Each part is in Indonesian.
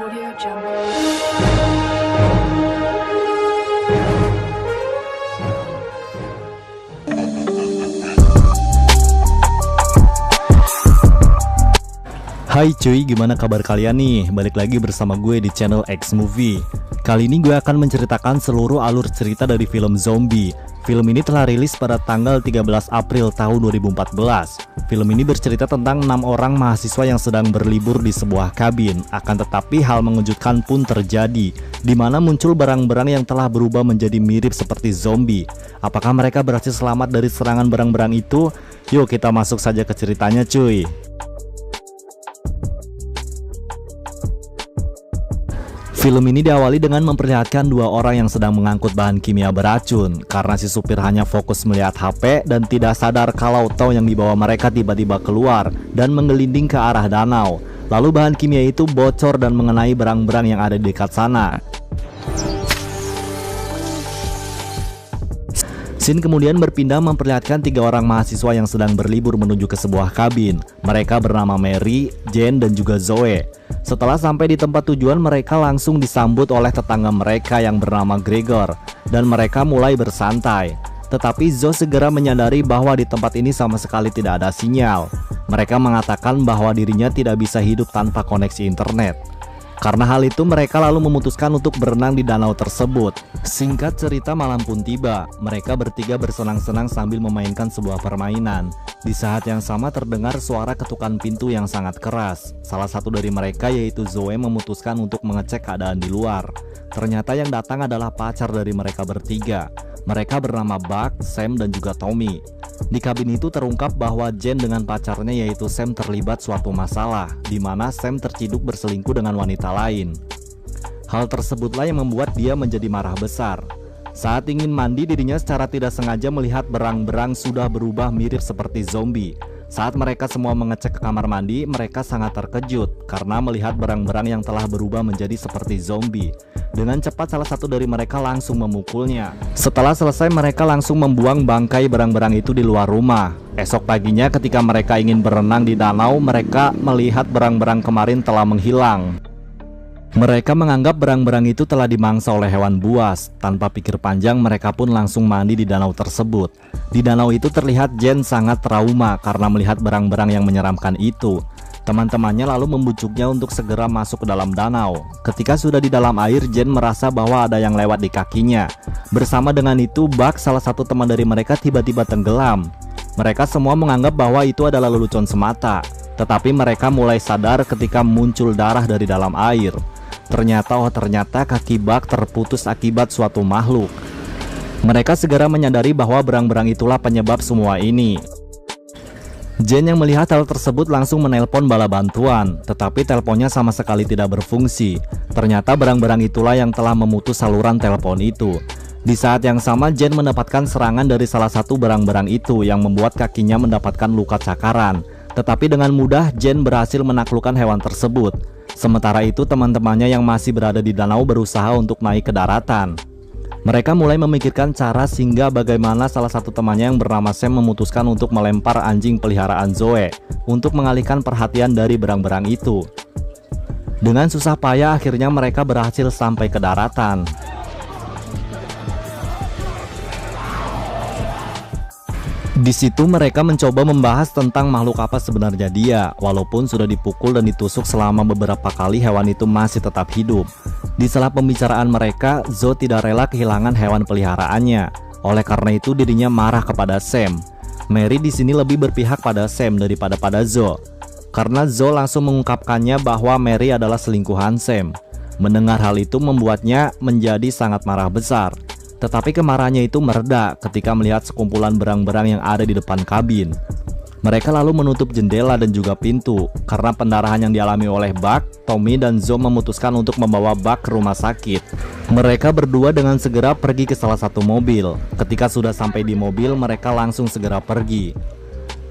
Audio Jungle. Hai cuy, gimana kabar kalian nih? Balik lagi bersama gue di channel X Movie. Kali ini gue akan menceritakan seluruh alur cerita dari film Zombie. Film ini telah rilis pada tanggal 13 April tahun 2014. Film ini bercerita tentang 6 orang mahasiswa yang sedang berlibur di sebuah kabin. Akan tetapi hal mengejutkan pun terjadi, di mana muncul barang-barang yang telah berubah menjadi mirip seperti zombie. Apakah mereka berhasil selamat dari serangan barang-barang itu? Yuk kita masuk saja ke ceritanya cuy. Film ini diawali dengan memperlihatkan dua orang yang sedang mengangkut bahan kimia beracun. Karena si supir hanya fokus melihat HP dan tidak sadar kalau tow yang dibawa mereka tiba-tiba keluar dan menggelinding ke arah danau. Lalu bahan kimia itu bocor dan mengenai barang-barang yang ada di dekat sana. Scene kemudian berpindah memperlihatkan 3 orang mahasiswa yang sedang berlibur menuju ke sebuah kabin. Mereka bernama Mary, Jane, dan juga Zoe. Setelah sampai di tempat tujuan, mereka langsung disambut oleh tetangga mereka yang bernama Gregor, dan mereka mulai bersantai. Tetapi Zoe segera menyadari bahwa di tempat ini sama sekali tidak ada sinyal. Mereka mengatakan bahwa dirinya tidak bisa hidup tanpa koneksi internet. Karena hal itu, mereka lalu memutuskan untuk berenang di danau tersebut. Singkat cerita, malam pun tiba. Mereka bertiga bersenang-senang sambil memainkan sebuah permainan. Di saat yang sama terdengar suara ketukan pintu yang sangat keras. Salah satu dari mereka, yaitu Zoe, memutuskan untuk mengecek keadaan di luar. Ternyata yang datang adalah pacar dari mereka bertiga. Mereka bernama Buck, Sam, dan juga Tommy. Di kabin itu terungkap bahwa Jane dengan pacarnya yaitu Sam terlibat suatu masalah, di mana Sam terciduk berselingkuh dengan wanita lain. Hal tersebutlah yang membuat dia menjadi marah besar. Saat ingin mandi, dirinya secara tidak sengaja melihat berang-berang sudah berubah mirip seperti zombie. Saat mereka semua mengecek ke kamar mandi, mereka sangat terkejut karena melihat berang-berang yang telah berubah menjadi seperti zombie. Dengan cepat salah satu dari mereka langsung memukulnya. Setelah selesai, mereka langsung membuang bangkai berang-berang itu di luar rumah. Esok paginya ketika mereka ingin berenang di danau, mereka melihat berang-berang kemarin telah menghilang. Mereka menganggap berang-berang itu telah dimangsa oleh hewan buas. Tanpa pikir panjang, mereka pun langsung mandi di danau tersebut. Di danau itu terlihat Jane sangat trauma karena melihat berang-berang yang menyeramkan itu. Teman-temannya lalu membujuknya untuk segera masuk ke dalam danau. Ketika sudah di dalam air, Jane merasa bahwa ada yang lewat di kakinya. Bersama dengan itu, Buck, salah satu teman dari mereka, tiba-tiba tenggelam. Mereka semua menganggap bahwa itu adalah lelucon semata. Tetapi mereka mulai sadar ketika muncul darah dari dalam air. Ternyata kaki Buck terputus akibat suatu makhluk. Mereka segera menyadari bahwa berang-berang itulah penyebab semua ini. Jane yang melihat hal tersebut langsung menelpon bala bantuan, tetapi teleponnya sama sekali tidak berfungsi. Ternyata berang-berang itulah yang telah memutus saluran telepon itu. Di saat yang sama, Jane mendapatkan serangan dari salah satu berang-berang itu yang membuat kakinya mendapatkan luka cakaran. Tetapi dengan mudah Jane berhasil menaklukkan hewan tersebut. Sementara itu teman-temannya yang masih berada di danau berusaha untuk naik ke daratan. Mereka mulai memikirkan cara sehingga bagaimana salah satu temannya yang bernama Sam memutuskan untuk melempar anjing peliharaan Zoe untuk mengalihkan perhatian dari berang-berang itu. Dengan susah payah akhirnya mereka berhasil sampai ke daratan. Di situ mereka mencoba membahas tentang makhluk apa sebenarnya dia. Walaupun sudah dipukul dan ditusuk selama beberapa kali, hewan itu masih tetap hidup. Di sela pembicaraan mereka, Zoe tidak rela kehilangan hewan peliharaannya. Oleh karena itu dirinya marah kepada Sam. Mary di sini lebih berpihak pada Sam daripada pada Zoe. Karena Zoe langsung mengungkapkannya bahwa Mary adalah selingkuhan Sam. Mendengar hal itu membuatnya menjadi sangat marah besar. Tetapi kemarahannya itu mereda ketika melihat sekumpulan berang-berang yang ada di depan kabin. Mereka lalu menutup jendela dan juga pintu. Karena pendarahan yang dialami oleh Buck, Tommy dan Zoe memutuskan untuk membawa Buck ke rumah sakit. Mereka berdua dengan segera pergi ke salah satu mobil. Ketika sudah sampai di mobil, mereka langsung segera pergi.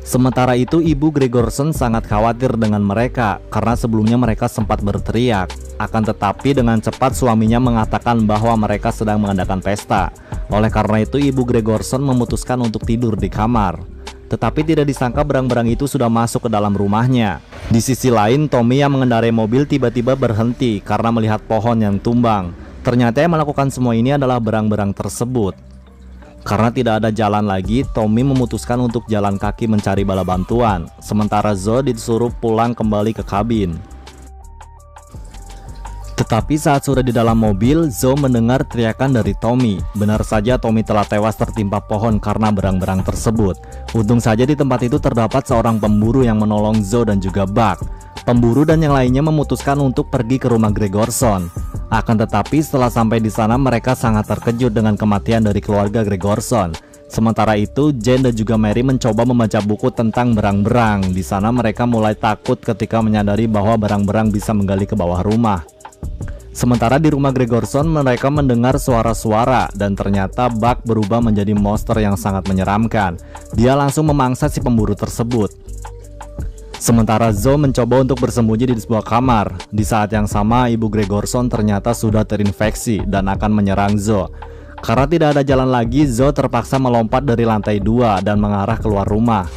Sementara itu, Ibu Gregorson sangat khawatir dengan mereka karena sebelumnya mereka sempat berteriak. Akan tetapi dengan cepat suaminya mengatakan bahwa mereka sedang mengadakan pesta. Oleh karena itu, Ibu Gregorson memutuskan untuk tidur di kamar. Tetapi tidak disangka barang-barang itu sudah masuk ke dalam rumahnya. Di sisi lain, Tommy yang mengendarai mobil tiba-tiba berhenti karena melihat pohon yang tumbang. Ternyata yang melakukan semua ini adalah barang-barang tersebut. Karena tidak ada jalan lagi, Tommy memutuskan untuk jalan kaki mencari bala bantuan. Sementara Zoe disuruh pulang kembali ke kabin. Tetapi saat sudah di dalam mobil, Zoe mendengar teriakan dari Tommy. Benar saja Tommy telah tewas tertimpa pohon karena barang-barang tersebut. Untung saja di tempat itu terdapat seorang pemburu yang menolong Zoe dan juga Buck. Pemburu dan yang lainnya memutuskan untuk pergi ke rumah Gregorson. Akan tetapi setelah sampai di sana mereka sangat terkejut dengan kematian dari keluarga Gregorson. Sementara itu, Jane dan juga Mary mencoba membaca buku tentang berang-berang. Di sana mereka mulai takut ketika menyadari bahwa berang-berang bisa menggali ke bawah rumah. Sementara di rumah Gregorson mereka mendengar suara-suara dan ternyata Buck berubah menjadi monster yang sangat menyeramkan. Dia langsung memangsa si pemburu tersebut. Sementara Zoe mencoba untuk bersembunyi di sebuah kamar. Di saat yang sama, ibu Gregorson ternyata sudah terinfeksi dan akan menyerang Zoe. Karena tidak ada jalan lagi, Zoe terpaksa melompat dari lantai 2 dan mengarah keluar rumah.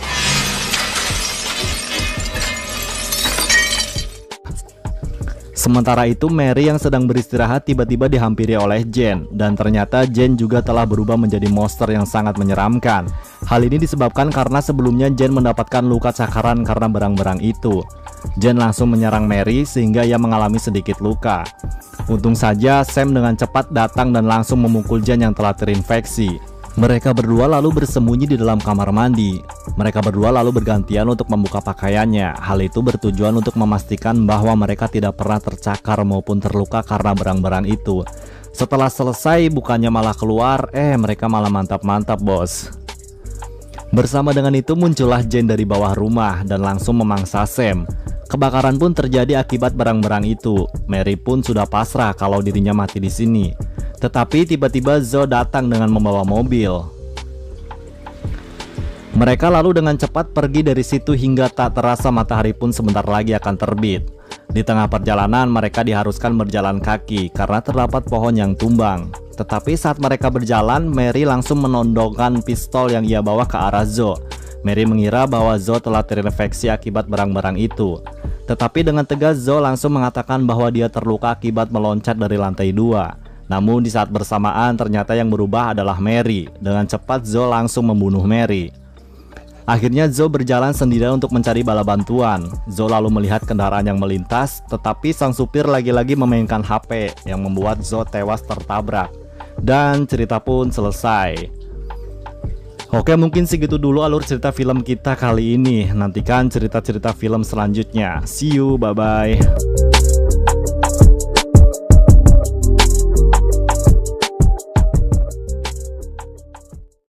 Sementara itu, Mary yang sedang beristirahat tiba-tiba dihampiri oleh Jane, dan ternyata Jane juga telah berubah menjadi monster yang sangat menyeramkan. Hal ini disebabkan karena sebelumnya Jane mendapatkan luka cakaran karena barang-barang itu. Jane langsung menyerang Mary sehingga ia mengalami sedikit luka. Untung saja Sam dengan cepat datang dan langsung memukul Jane yang telah terinfeksi. Mereka berdua lalu bersembunyi di dalam kamar mandi. Mereka berdua lalu bergantian untuk membuka pakaiannya. Hal itu bertujuan untuk memastikan bahwa mereka tidak pernah tercakar maupun terluka karena barang-barang itu. Setelah selesai, bukannya malah keluar, mereka malah mantap-mantap, bos. Bersama dengan itu muncullah Jane dari bawah rumah dan langsung memangsa Sam. Kebakaran pun terjadi akibat barang-barang itu. Mary pun sudah pasrah kalau dirinya mati di sini. Tetapi tiba-tiba Zoe datang dengan membawa mobil. Mereka lalu dengan cepat pergi dari situ hingga tak terasa matahari pun sebentar lagi akan terbit. Di tengah perjalanan mereka diharuskan berjalan kaki karena terdapat pohon yang tumbang. Tetapi saat mereka berjalan, Mary langsung menodongkan pistol yang ia bawa ke arah Zoe. Mary mengira bahwa Zoe telah terinfeksi akibat barang-barang itu. Tetapi dengan tegas Zoe langsung mengatakan bahwa dia terluka akibat meloncat dari lantai 2. Namun di saat bersamaan ternyata yang berubah adalah Mary. Dengan cepat Zoe langsung membunuh Mary. Akhirnya Zoe berjalan sendirian untuk mencari bala bantuan. Zoe lalu melihat kendaraan yang melintas, tetapi sang supir lagi-lagi memainkan HP yang membuat Zoe tewas tertabrak. Dan cerita pun selesai. Oke, mungkin segitu dulu alur cerita film kita kali ini. Nantikan cerita-cerita film selanjutnya. See you, bye-bye.